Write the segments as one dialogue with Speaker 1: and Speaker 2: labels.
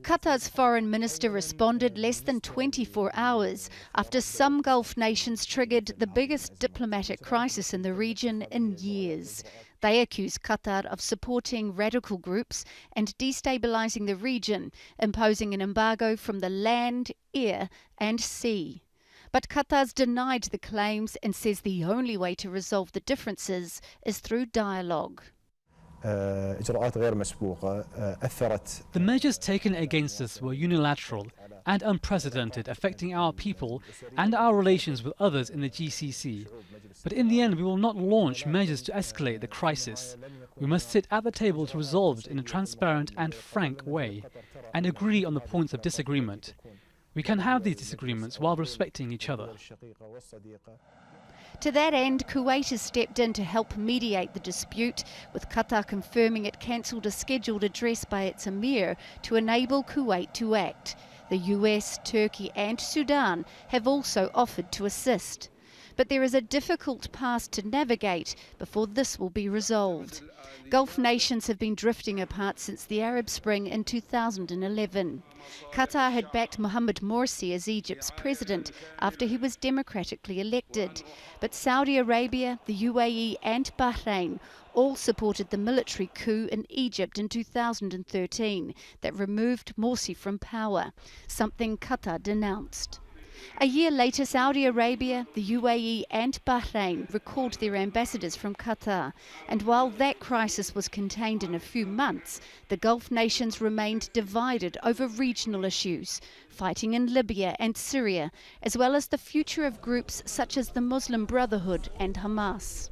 Speaker 1: Qatar's foreign minister responded less than 24 hours after some Gulf nations triggered the biggest diplomatic crisis in the region in years. They accuse Qatar of supporting radical groups and destabilising the region, imposing an embargo from the land, air and sea. But Qatar's denied the claims and says the only way to resolve the differences is through dialogue.
Speaker 2: The
Speaker 3: measures taken against us were unilateral and unprecedented, affecting our people and our relations with others in the GCC. But in the end, we will not launch measures to escalate the crisis. We must sit at the table to resolve it in a transparent and frank way and agree on the points of disagreement. We can have these disagreements while respecting each other.
Speaker 1: To that end, Kuwait has stepped in to help mediate the dispute, with Qatar confirming it cancelled a scheduled address by its emir to enable Kuwait to act. The US, Turkey and Sudan have also offered to assist. But there is a difficult path to navigate before this will be resolved. Gulf nations have been drifting apart since the Arab Spring in 2011. Qatar had backed Mohammed Morsi as Egypt's president after he was democratically elected. But Saudi Arabia, the UAE and Bahrain all supported the military coup in Egypt in 2013 that removed Morsi from power, something Qatar denounced. A year later, Saudi Arabia, the UAE and Bahrain recalled their ambassadors from Qatar. And while that crisis was contained in a few months, the Gulf nations remained divided over regional issues, fighting in Libya and Syria, as well as the future of groups such as the Muslim Brotherhood and Hamas.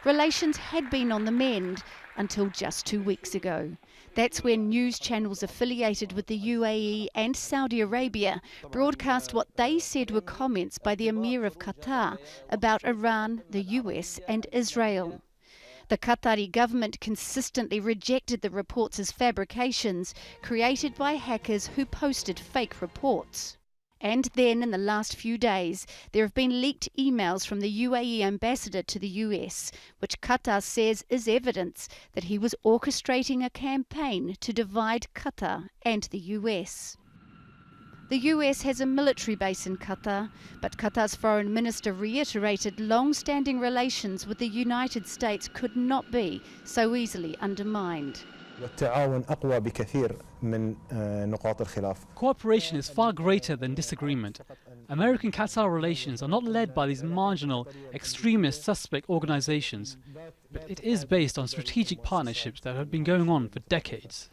Speaker 1: Relations had been on the mend until just 2 weeks ago. That's when news channels affiliated with the UAE and Saudi Arabia broadcast what they said were comments by the Emir of Qatar about Iran, the US and Israel. The Qatari government consistently rejected the reports as fabrications created by hackers who posted fake reports. And then, in the last few days, there have been leaked emails from the UAE ambassador to the US, which Qatar says is evidence that he was orchestrating a campaign to divide Qatar and the US. The US has a military base in Qatar, but Qatar's foreign minister reiterated long-standing relations with the United States could not be so easily undermined.
Speaker 3: Cooperation is far greater than disagreement. American-Qatar relations are not led by these marginal, extremist, suspect organizations, but it is based on strategic partnerships that have been going on for decades.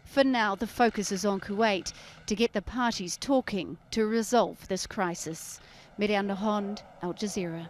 Speaker 1: For now, the focus is on Kuwait to get the parties talking to resolve this crisis. Moreana, Al Jazeera.